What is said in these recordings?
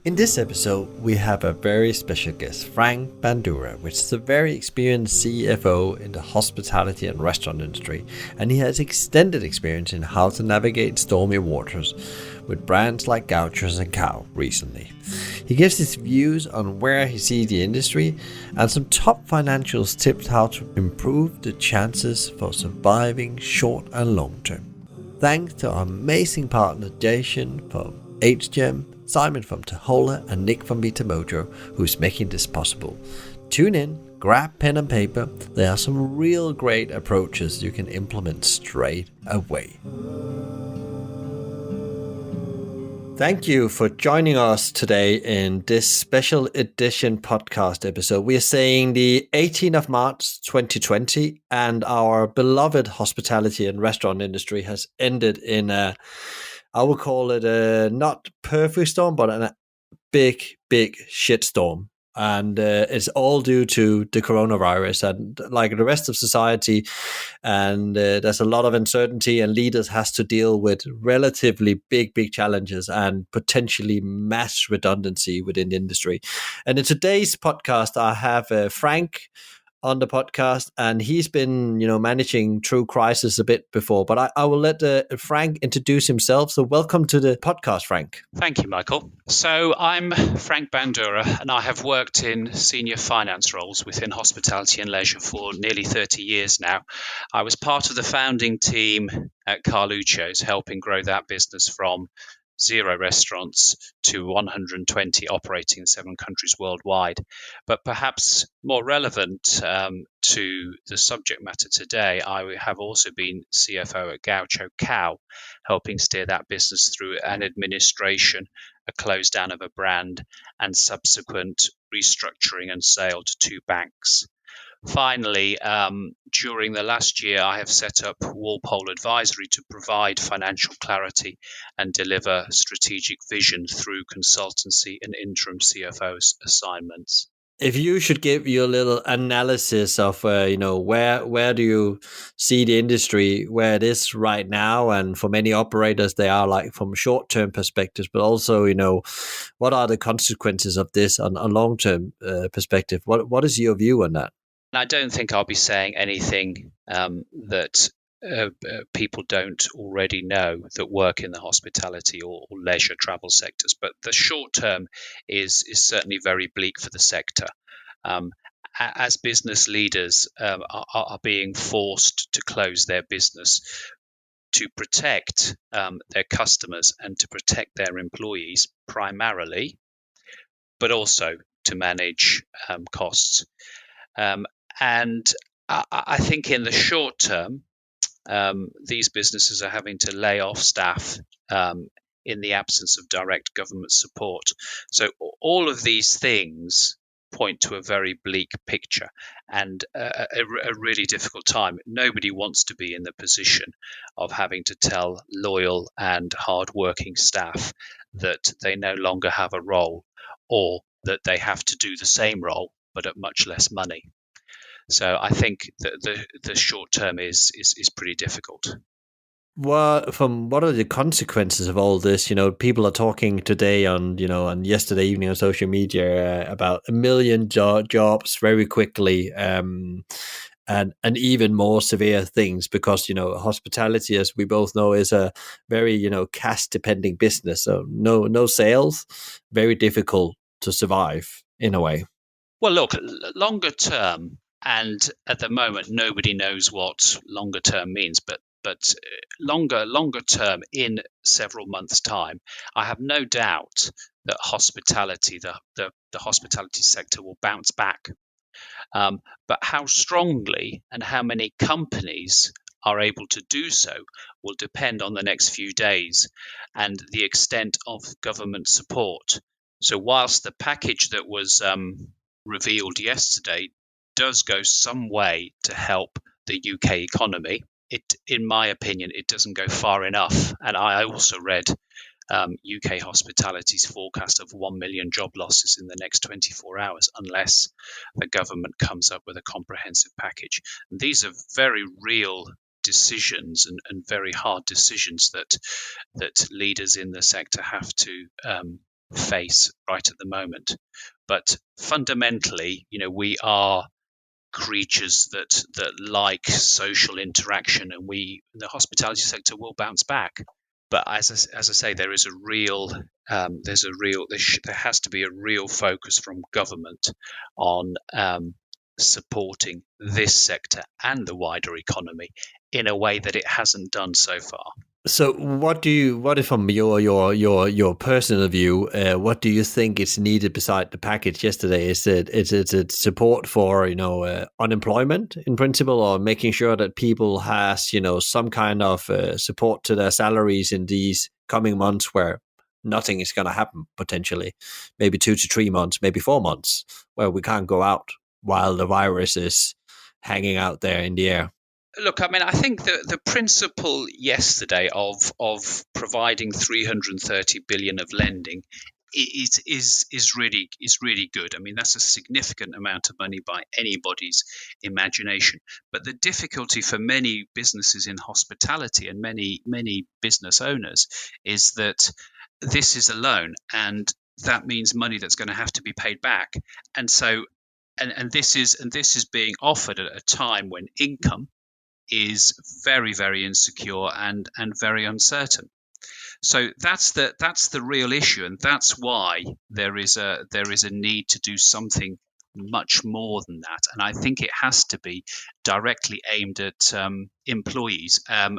In this episode, we have a very special guest, Frank Bandura, which is a very experienced CFO in the hospitality and restaurant industry, and he has extended experience in how to navigate stormy waters with brands like Gaucho and CAU recently. He gives his views on where he sees the industry and some top financial tips how to improve the chances for surviving short and long term. Thanks to our amazing partner Jason from HGEM, Simon from Tahola, and Nick from Vita Mojo, who's making this possible. Tune in, grab pen and paper. There are some real great approaches you can implement straight away. Thank you for joining us today in this special edition podcast episode. We are saying the 18th of March 2020, and our beloved hospitality and restaurant industry has ended in a, I would call it a not perfect storm, but a big shitstorm. And it's all due to the coronavirus, and like the rest of society. And there's a lot of uncertainty, and leaders has to deal with relatively big challenges and potentially mass redundancy within the industry. And in today's podcast, I have Frank on the podcast, and he's been, managing through crisis a bit before. But I will let Frank introduce himself. So welcome to the podcast, Frank. Thank you, Michael. So I'm Frank Bandura, and I have worked in senior finance roles within hospitality and leisure for nearly 30 years now. I was part of the founding team at Carluccio's, helping grow that business from 0 restaurants to 120 operating in 7 countries worldwide. But perhaps more relevant to the subject matter today, I have also been CFO at Gaucho and CAU, helping steer that business through an administration, a close down of a brand, and subsequent restructuring and sale to 2 banks. Finally, during the last year, I have set up Walpole Advisory to provide financial clarity and deliver strategic vision through consultancy and interim CFO assignments. If you should give your little analysis of, where do you see the industry, where it is right now, and for many operators, they are like from short-term perspectives, but also, what are the consequences of this on a long-term perspective? What is your view on that? I don't think I'll be saying anything that people don't already know that work in the hospitality or leisure travel sectors. But the short term is certainly very bleak for the sector. As business leaders are being forced to close their business to protect their customers and to protect their employees primarily, but also to manage costs. And I think in the short term, these businesses are having to lay off staff in the absence of direct government support. So all of these things point to a very bleak picture and a really difficult time. Nobody wants to be in the position of having to tell loyal and hardworking staff that they no longer have a role, or that they have to do the same role but at much less money. So I think that the short term is pretty difficult. What are the consequences of all this? People are talking today on yesterday evening on social media about 1 million jobs very quickly, and even more severe things, because hospitality, as we both know, is a very cash depending business. So no sales, very difficult to survive in a way. Well, look, longer term. And at the moment, nobody knows what longer term means, but longer term, in several months' time, I have no doubt that hospitality, the hospitality sector, will bounce back. But how strongly and how many companies are able to do so will depend on the next few days and the extent of government support. So whilst the package that was revealed yesterday does go some way to help the UK economy, in my opinion, it doesn't go far enough. And I also read UK hospitality's forecast of 1 million job losses in the next 24 hours unless the government comes up with a comprehensive package. And these are very real decisions and very hard decisions that leaders in the sector have to face right at the moment. But fundamentally, we are creatures that like social interaction, and the hospitality sector will bounce back. But as I say, there is a real there has to be a real focus from government on supporting this sector and the wider economy in a way that it hasn't done so far. So, what if from your personal view, what do you think is needed beside the package yesterday? Is it support for unemployment in principle, or making sure that people has some kind of support to their salaries in these coming months where nothing is going to happen potentially, maybe 2 to 3 months, maybe 4 months, where we can't go out while the virus is hanging out there in the air? Look, I mean, I think the principle yesterday of providing 330 billion of lending is really good. I mean, that's a significant amount of money by anybody's imagination. But the difficulty for many businesses in hospitality and many business owners is that this is a loan, and that means money that's going to have to be paid back. And so, and this is being offered at a time when income is very, very insecure and very uncertain. So that's the real issue, and that's why there is a need to do something much more than that. And I think it has to be directly aimed at employees. I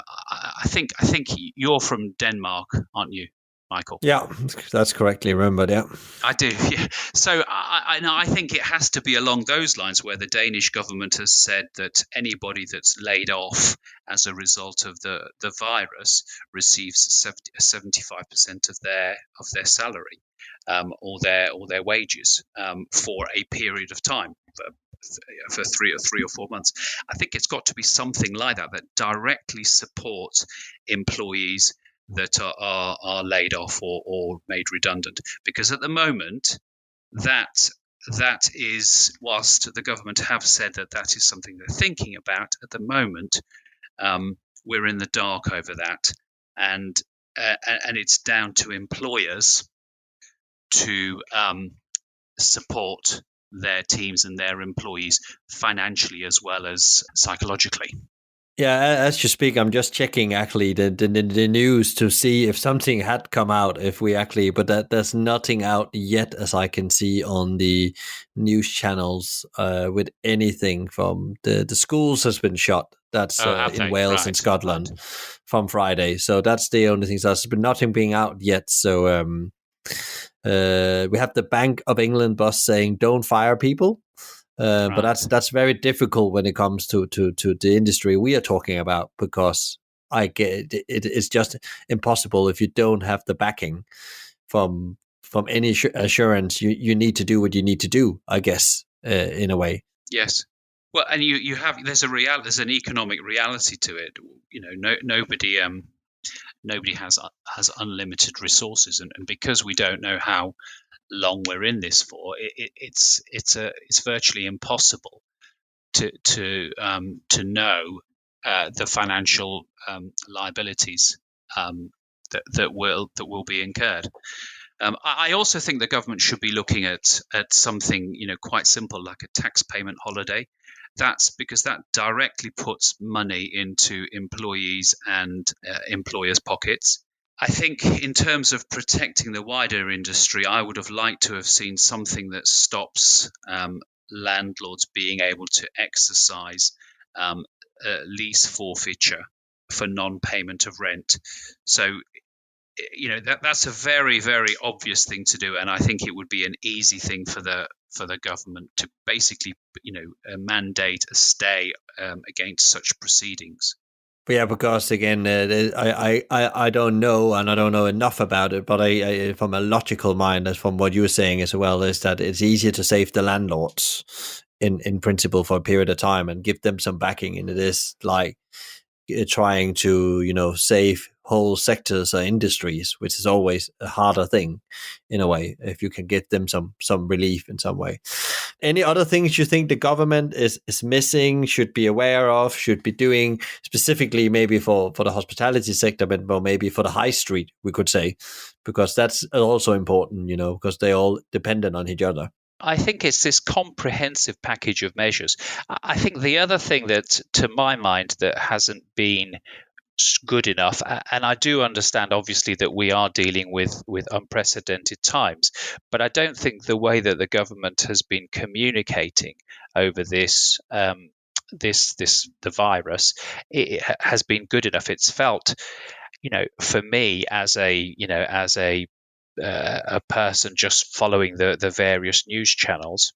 think you're from Denmark, aren't you, Michael? Yeah, that's correctly remembered. Yeah, I do. Yeah. So I think it has to be along those lines, where the Danish government has said that anybody that's laid off as a result of the virus receives 75% of their salary or their wages for a period of time. For 3 or 4 months. I think it's got to be something like that directly supports employees that are laid off or made redundant, because at the moment that is, whilst the government have said that is something they're thinking about, at the moment we're in the dark over that, and it's down to employers to support their teams and their employees financially as well as psychologically. Yeah, as you speak, I'm just checking actually the news to see if something had come out. But there's nothing out yet, as I can see on the news channels with anything from the schools has been shut. That's in Wales and Scotland from Friday. So that's the only thing. So there's been nothing being out yet. So we have the Bank of England boss saying don't fire people. But that's very difficult when it comes to the industry we are talking about, because I get it's just impossible if you don't have the backing from any assurance. You need to do what you need to do, I guess, in a way. Yes. Well, and you have there's an economic reality to it. Nobody has unlimited resources, and because we don't know how long we're in this for, it's virtually impossible to know the financial liabilities that will be incurred. I also think the government should be looking at something quite simple, like a tax payment holiday. That's because that directly puts money into employees and employers' pockets. I think in terms of protecting the wider industry, I would have liked to have seen something that stops landlords being able to exercise lease forfeiture for non-payment of rent. So, that's a very, very obvious thing to do, and I think it would be an easy thing for the government to basically, mandate a stay against such proceedings. But yeah, because again, I don't know, and I don't know enough about it. But I from a logical mind, as from what you were saying as well, is that it's easier to save the landlords in principle for a period of time and give them some backing, and it is like trying to save whole sectors or industries, which is always a harder thing in a way, if you can give them some relief in some way. any other things you think the government is missing, should be aware of, should be doing specifically maybe for the hospitality sector, but maybe for the high street, we could say, because that's also important, because they all dependent on each other. I think it's this comprehensive package of measures. I think the other thing that, to my mind, that hasn't been good enough, and I do understand obviously that we are dealing with unprecedented times, but I don't think the way that the government has been communicating over this the virus, it has been good enough. It's felt, for me as a person just following the various news channels,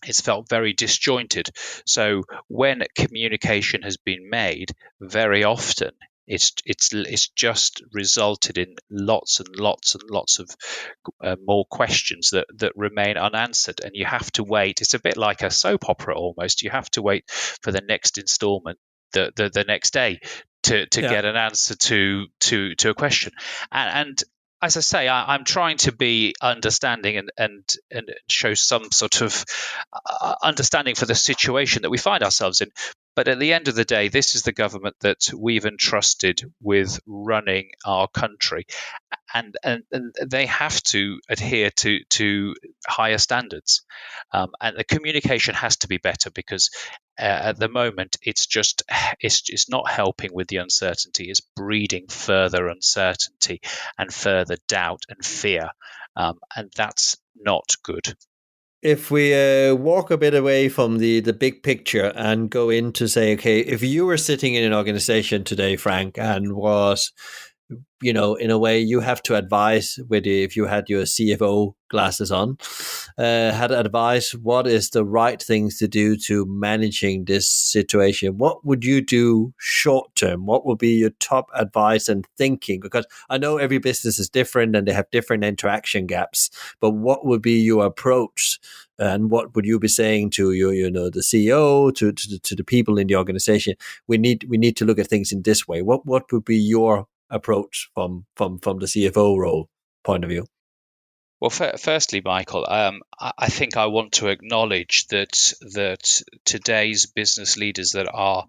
it's felt very disjointed. So when communication has been made, very often it's just resulted in lots and lots and lots of more questions that remain unanswered, and you have to wait. It's a bit like a soap opera almost. You have to wait for the next installment the next day to get an answer to a question. And as I say, I'm trying to be understanding and show some sort of understanding for the situation that we find ourselves in. But at the end of the day, this is the government that we've entrusted with running our country, and they have to adhere to higher standards, and the communication has to be better, because at the moment it's not helping with the uncertainty. It's breeding further uncertainty and further doubt and fear, and that's not good. If we walk a bit away from the big picture and go into, say, okay, if you were sitting in an organization today, Frank, and was, in a way you have to advise with, if you had your CFO glasses on, had advice what is the right things to do to managing this situation, what would you do short term? What would be your top advice and thinking? Because I know every business is different and they have different interaction gaps, but what would be your approach, and what would you be saying to the CEO, to the people in the organization? We need to look at things in this way. What would be your approach from the CFO role point of view? Well, firstly, Michael, I think I want to acknowledge that today's business leaders that are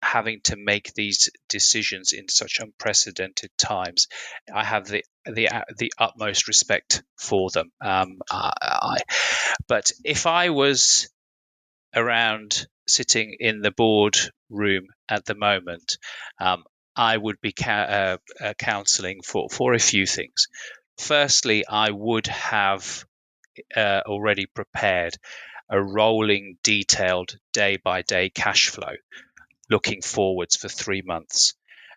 having to make these decisions in such unprecedented times, I have the utmost respect for them. But if I was around sitting in the board room at the moment, I would be counselling for a few things. Firstly, I would have already prepared a rolling, detailed, day-by-day cash flow, looking forwards for 3 months.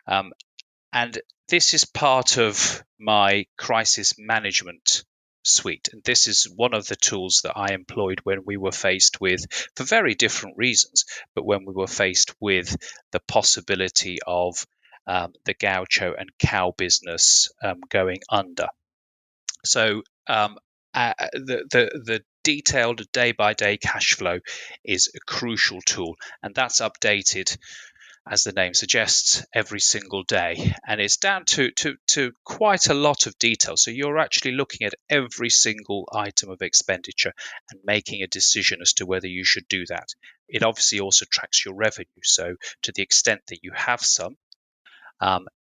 And this is part of my crisis management suite. And this is one of the tools that I employed when we were faced with, for very different reasons, but when we were faced with the possibility of the Gaucho and CAU business going under. So the detailed day-by-day cash flow is a crucial tool, and that's updated, as the name suggests, every single day, and it's down to quite a lot of detail. So you're actually looking at every single item of expenditure and making a decision as to whether you should do that. It obviously also tracks your revenue, so to the extent that you have some,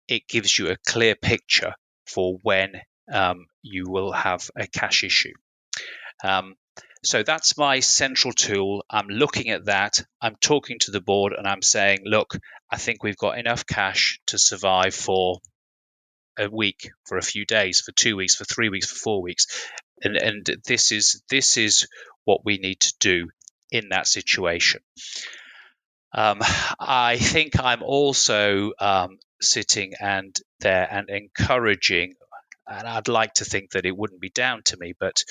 it gives you a clear picture for when you will have a cash issue. So that's my central tool. I'm looking at that. I'm talking to the board and I'm saying, look, I think we've got enough cash to survive for a week, for a few days, for 2 weeks, for 3 weeks, for 4 weeks. And this is what we need to do in that situation. I think I'm also sitting and there and encouraging, and I'd like to think that it wouldn't be down to me, but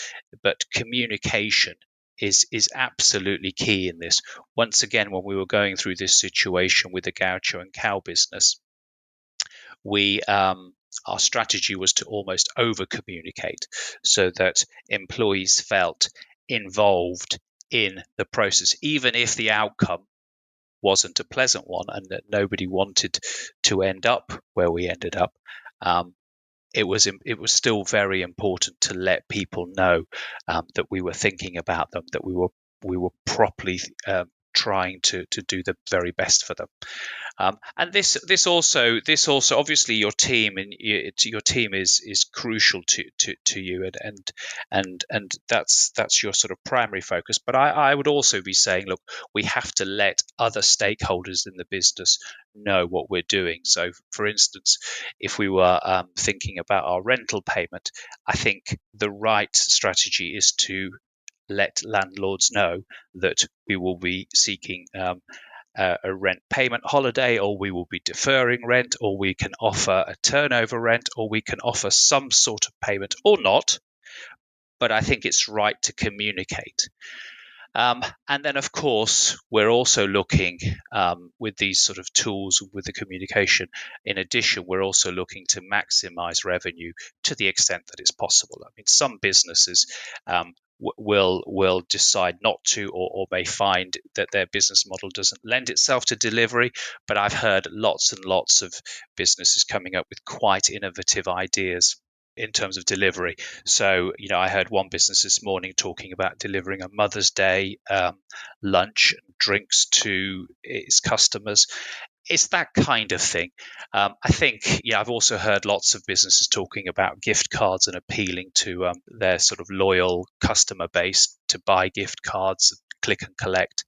communication is absolutely key in this. Once again, when we were going through this situation with the Gaucho and CAU business, we our strategy was to almost over communicate so that employees felt involved in the process, even if the outcome wasn't a pleasant one and that nobody wanted to end up where we ended up. it was still very important to let people know that we were thinking about them, that we were properly trying to do the very best for them. And this also obviously your team is crucial to you, and that's your sort of primary focus. But I would also be saying, look, we have to let other stakeholders in the business know what we're doing. So, for instance, if we were thinking about our rental payment, I think the right strategy is to let landlords know that we will be seeking a rent payment holiday, or we will be deferring rent, or we can offer a turnover rent, or we can offer some sort of payment or not. But I think it's right to communicate. And then, of course, we're also looking with these sort of tools with the communication. In addition, we're also looking to maximize revenue to the extent that it's possible. I mean, some businesses will decide not to, or may find that their business model doesn't lend itself to delivery. But I've heard lots and lots of businesses coming up with quite innovative ideas in terms of delivery. So, I heard one business this morning talking about delivering a Mother's Day lunch and drinks to its customers. It's that kind of thing. I think, I've also heard lots of businesses talking about gift cards and appealing to their sort of loyal customer base to buy gift cards, click and collect.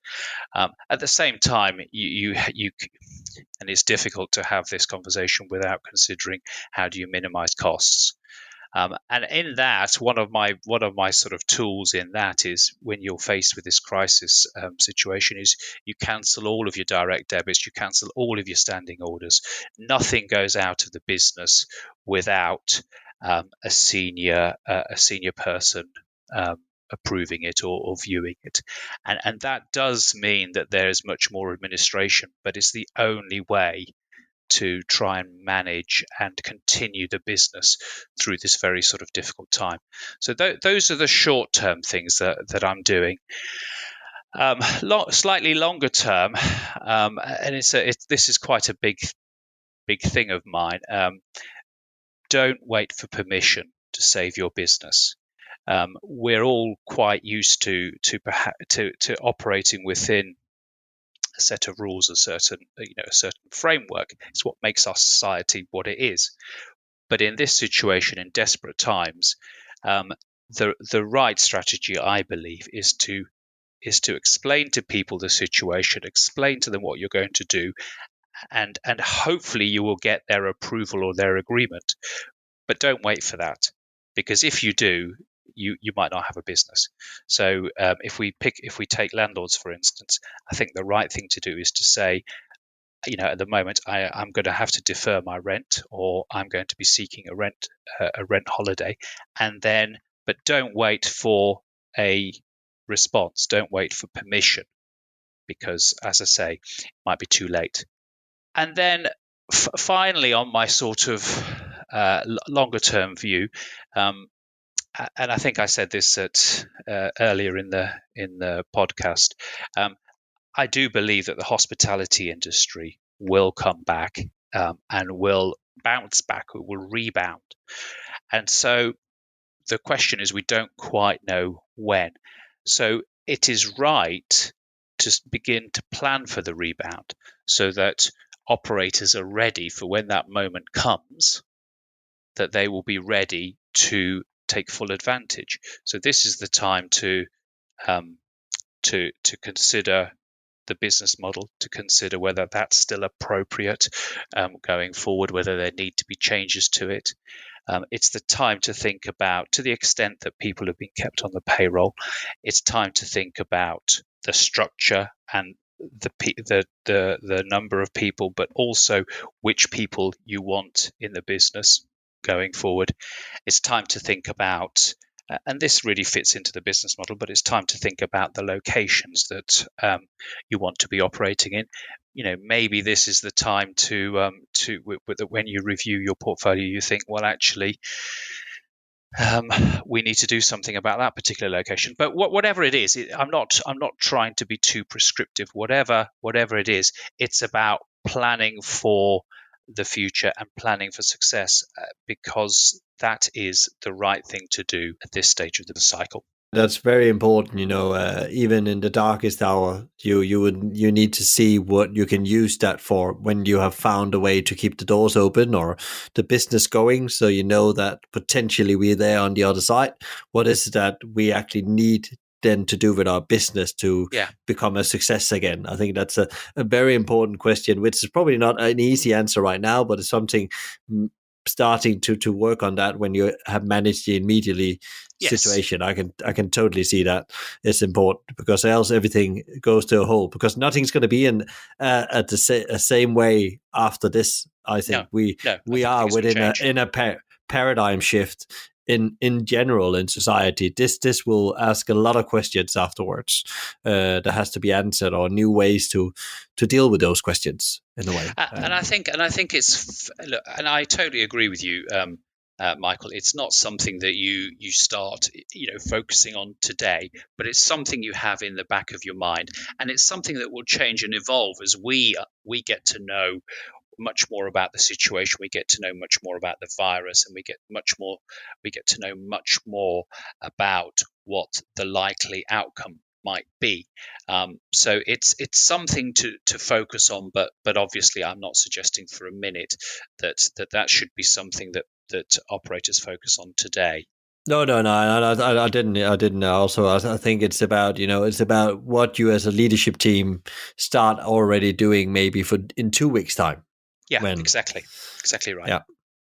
At the same time, you and it's difficult to have this conversation without considering how do you minimize costs. And in that, one of my sort of tools in that is, when you're faced with this crisis situation, is you cancel all of your direct debits, you cancel all of your standing orders. Nothing goes out of the business without a senior person approving it or viewing it, and that does mean that there is much more administration, but it's the only way to try and manage and continue the business through this very sort of difficult time. So those are the short-term things that I'm doing. Slightly longer term, and this is quite a big thing of mine. Don't wait for permission to save your business. We're all quite used to operating within a set of rules, a certain framework. It's what makes our society what it is. But in this situation, in desperate times, the right strategy, I believe, is to explain to people the situation, explain to them what you're going to do, and hopefully you will get their approval or their agreement. But don't wait for that, because if you do, you might not have a business. So if we take landlords, for instance, I think the right thing to do is to say, at the moment I'm going to have to defer my rent, or I'm going to be seeking a rent holiday, but don't wait for a response, don't wait for permission, because, as I say, it might be too late. And then finally, on my sort of longer term view, and I think I said this earlier in the podcast, I do believe that the hospitality industry will come back and will bounce back, it will rebound. And so the question is, we don't quite know when. So it is right to begin to plan for the rebound, so that operators are ready for when that moment comes, that they will be ready to take full advantage. So this is the time to consider the business model, to consider whether that's still appropriate going forward, whether there need to be changes to it. It's the time to think about, to the extent that people have been kept on the payroll, it's time to think about the structure and the number of people, but also which people you want in the business going forward. It's time to think about, and this really fits into the business model, but it's time to think about the locations that you want to be operating in. Maybe this is the time to when you review your portfolio, you think, well, actually, we need to do something about that particular location. But whatever it is, I'm not trying to be too prescriptive. Whatever it is, it's about planning for the future and planning for success, because that is the right thing to do at this stage of the cycle. That's very important. Even in the darkest hour, you need to see what you can use that for when you have found a way to keep the doors open or the business going. So you know that potentially we're there on the other side. What is it that we actually need then to do with our business to become a success again? I think that's a very important question, which is probably not an easy answer right now, but it's something starting to work on that when you have managed the immediately situation. I can totally see that it's important, because else everything goes to a hole, because nothing's going to be in at the same way after this. I think we are within a paradigm shift in general in society. This will ask a lot of questions afterwards that has to be answered, or new ways to deal with those questions in a way. And I think it's, look, and I totally agree with you, Michael. It's not something that you start focusing on today, but it's something you have in the back of your mind, and it's something that will change and evolve as we get to know much more about the situation. We get to know much more about the virus, and we get to know much more about what the likely outcome might be. So it's something to focus on, but obviously I'm not suggesting for a minute that should be something that operators focus on today. No, I didn't. Also, I think it's about what you as a leadership team start already doing, maybe in 2 weeks' time. Yeah, exactly right. Yeah.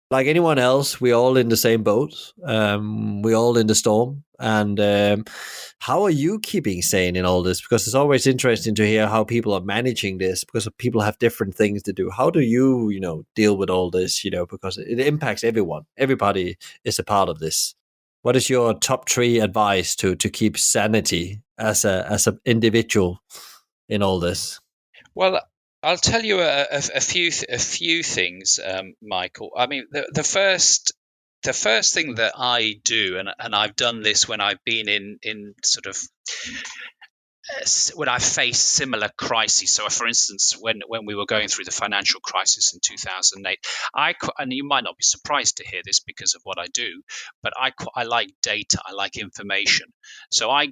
Like anyone else, we're all in the same boat. We're all in the storm. And how are you keeping sane in all this? Because it's always interesting to hear how people are managing this, because people have different things to do. How do you, deal with all this, because it impacts everyone. Everybody is a part of this. What is your top 3 advice to keep sanity as an individual in all this? Well, I'll tell you a few things, Michael. I mean, the first thing that I do, and I've done this when I've been in sort of when I faced similar crises. So, for instance, when we were going through the financial crisis in 2008, and you might not be surprised to hear this because of what I do, but I like data, I like information. So I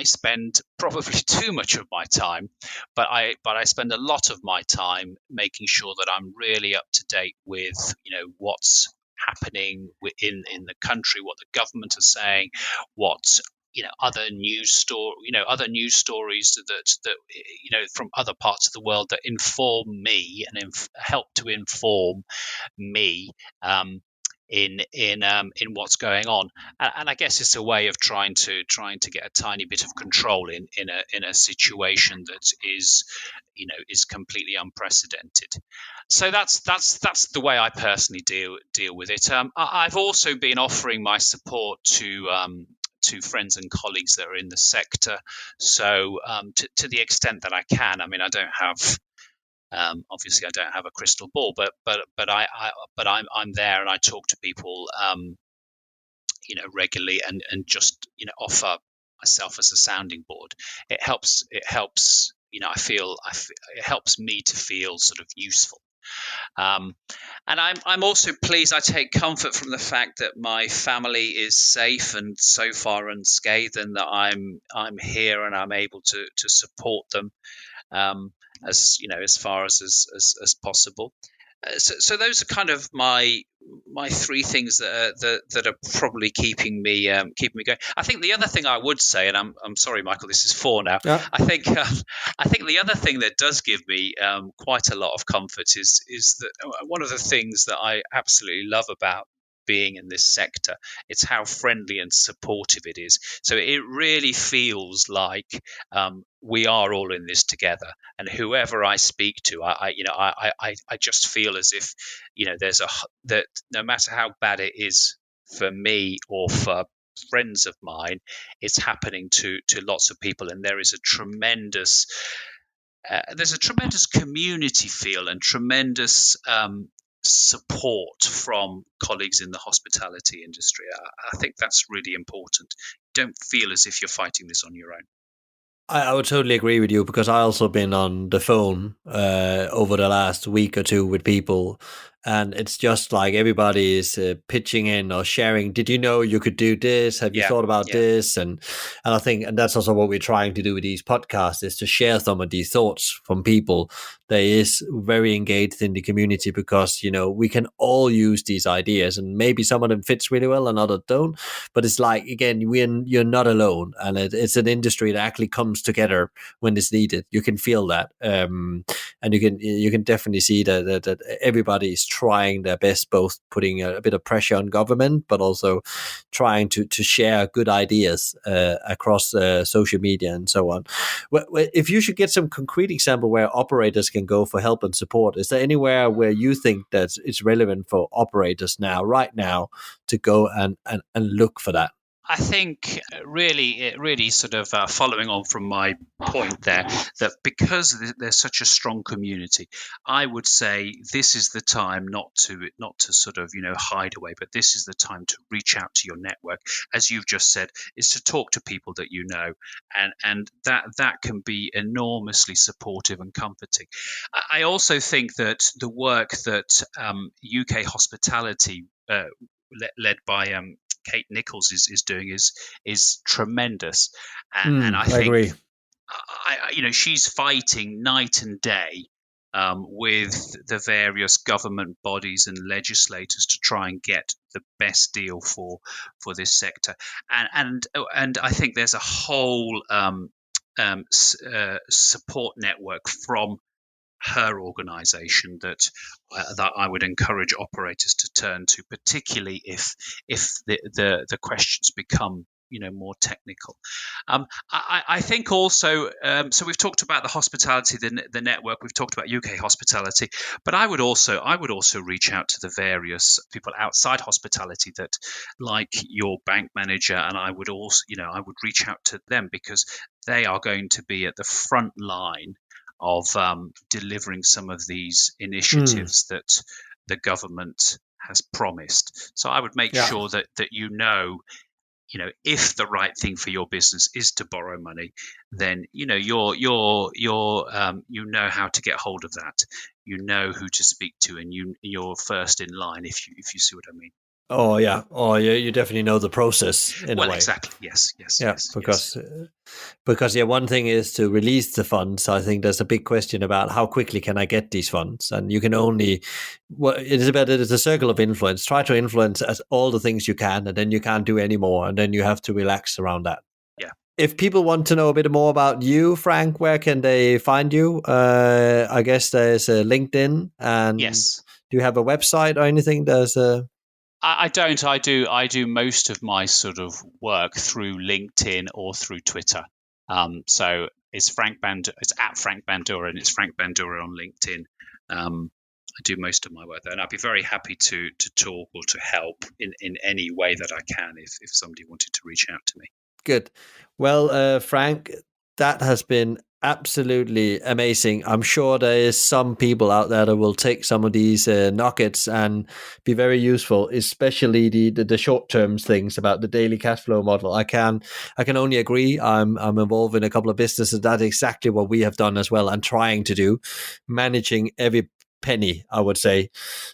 spend probably too much of my time, but I spend a lot of my time making sure that I'm really up to date with what's happening in the country, what the government are saying, what other news stories that from other parts of the world that inform me and help to inform me in what's going on, and I guess it's a way of trying to get a tiny bit of control in a situation that is completely unprecedented. So that's the way I personally deal with it. I've also been offering my support to friends and colleagues that are in the sector. So to the extent that I can, I mean, I don't have obviously I don't have a crystal ball, but I'm there and I talk to people regularly and just offer myself as a sounding board. It helps. I feel it helps me to feel sort of useful. And I'm also pleased. I take comfort from the fact that my family is safe and so far unscathed, and that I'm here and I'm able to support them as far as possible. So those are kind of my 3 things that are probably keeping me going. I think the other thing I would say, and I'm sorry, Michael, this is 4 now. Yeah. I think the other thing that does give me quite a lot of comfort is that one of the things that I absolutely love about being in this sector, it's how friendly and supportive it is. So it really feels like we are all in this together, and whoever I speak to, I just feel as if that no matter how bad it is for me or for friends of mine, it's happening to lots of people, and there is a tremendous community feel and tremendous support from colleagues in the hospitality industry. I think that's really important. Don't feel as if you're fighting this on your own. I would totally agree with you, because I also been on the phone over the last week or two with people, and it's just like everybody is pitching in or sharing. Did you know you could do this? Have you Yeah, thought about yeah, this? And I think, and that's also what we're trying to do with these podcasts, is to share some of these thoughts from people that is very engaged in the community, because we can all use these ideas, and maybe some of them fits really well and others don't. But it's like, again, you're not alone, and it's an industry that actually comes together when it's needed. You can feel that, and you can definitely see that everybody is trying their best, both putting a bit of pressure on government, but also trying to share good ideas across social media and so on. If you should get some concrete example where operators can go for help and support, is there anywhere where you think that it's relevant for operators right now, to go and look for that? I think really sort of following on from my point there, that because there's such a strong community, I would say this is the time not to sort of hide away, but this is the time to reach out to your network, as you've just said, is to talk to people that you know, and that can be enormously supportive and comforting. I also think that the work that UK hospitality led by Kate Nichols is doing is tremendous, and I I think agree. she's fighting night and day with the various government bodies and legislators to try and get the best deal for this sector, and I think there's a whole support network from her organization that I would encourage operators to turn to, particularly if the questions become more technical. I think also, so we've talked about the hospitality, the network, we've talked about UK hospitality, but I would also reach out to the various people outside hospitality that, like your bank manager, and I would also I would reach out to them, because they are going to be at the front line of delivering some of these initiatives that the government has promised. So I would make sure that if the right thing for your business is to borrow money, then you're how to get hold of that. You know who to speak to, and you're first in line, if you see what I mean. Oh yeah. Oh yeah. You definitely know the process in a way. Exactly. Yes. Yeah, because one thing is to release the funds. I think there's a big question about how quickly can I get these funds, and you can only. It's a circle of influence. Try to influence as all the things you can, and then you can't do any more, and then you have to relax around that. Yeah. If people want to know a bit more about you, Frank, where can they find you? I guess there's a LinkedIn, and yes. Do you have a website or anything? I don't. I do most of my sort of work through LinkedIn or through Twitter. So it's It's at Frank Bandura, and it's Frank Bandura on LinkedIn. I do most of my work there, and I'd be very happy to talk or to help in any way that I can if somebody wanted to reach out to me. Good. Well, Frank, that has been absolutely amazing. I'm sure there is some people out there that will take some of these nuggets and be very useful, especially the short-term things about the daily cash flow model. I can only agree. I'm involved in a couple of businesses. That's exactly what we have done as well, and trying to do, managing every penny, I would say.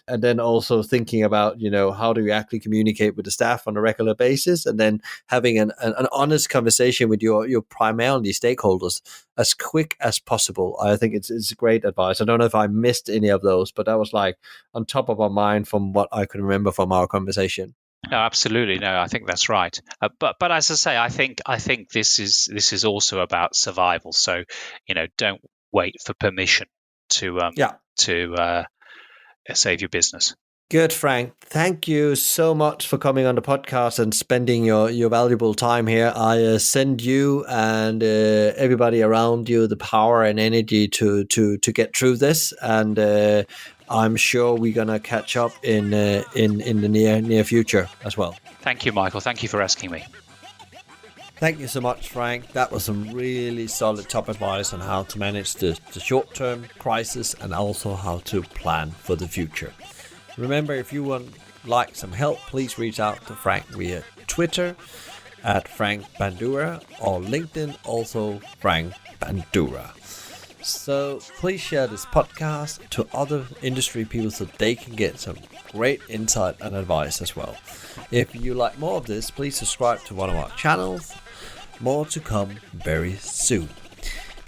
And then also thinking about, how do you actually communicate with the staff on a regular basis, and then having an honest conversation with your primarily stakeholders as quick as possible. I think it's great advice. I don't know if I missed any of those, but that was like on top of our mind from what I can remember from our conversation. No, absolutely. No, I think that's right. But as I say, I think this is also about survival. So, don't wait for permission to save your business. Good, Frank. Thank you so much for coming on the podcast and spending your valuable time here. I send you and everybody around you the power and energy to get through this, and I'm sure we're gonna catch up in the near future as well. Thank you, Michael. Thank you for asking me. Thank you so much, Frank. That was some really solid top advice on how to manage the short-term crisis, and also how to plan for the future. Remember, if you want some help, please reach out to Frank via Twitter. at Frank Bandura, or LinkedIn also Frank Bandura. So please share this podcast to other industry people so they can get some great insight and advice as well. If you like more of this, please subscribe to one of our channels. More to come very soon.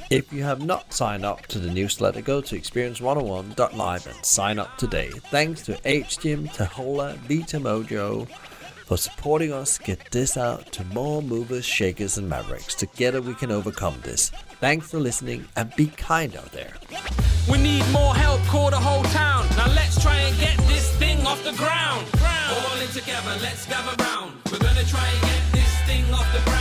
If you have not signed up to the newsletter, go to experience101.live and sign up today. Thanks to HGEM, Tahola and Vita Mojo for supporting us get this out to more movers, shakers and Mavericks. Together we can overcome this. Thanks for listening and be kind out there. We need more help, call the whole town. Now let's try and get this thing off the ground. All in together, let's gather round. We're gonna try and get this thing off the ground.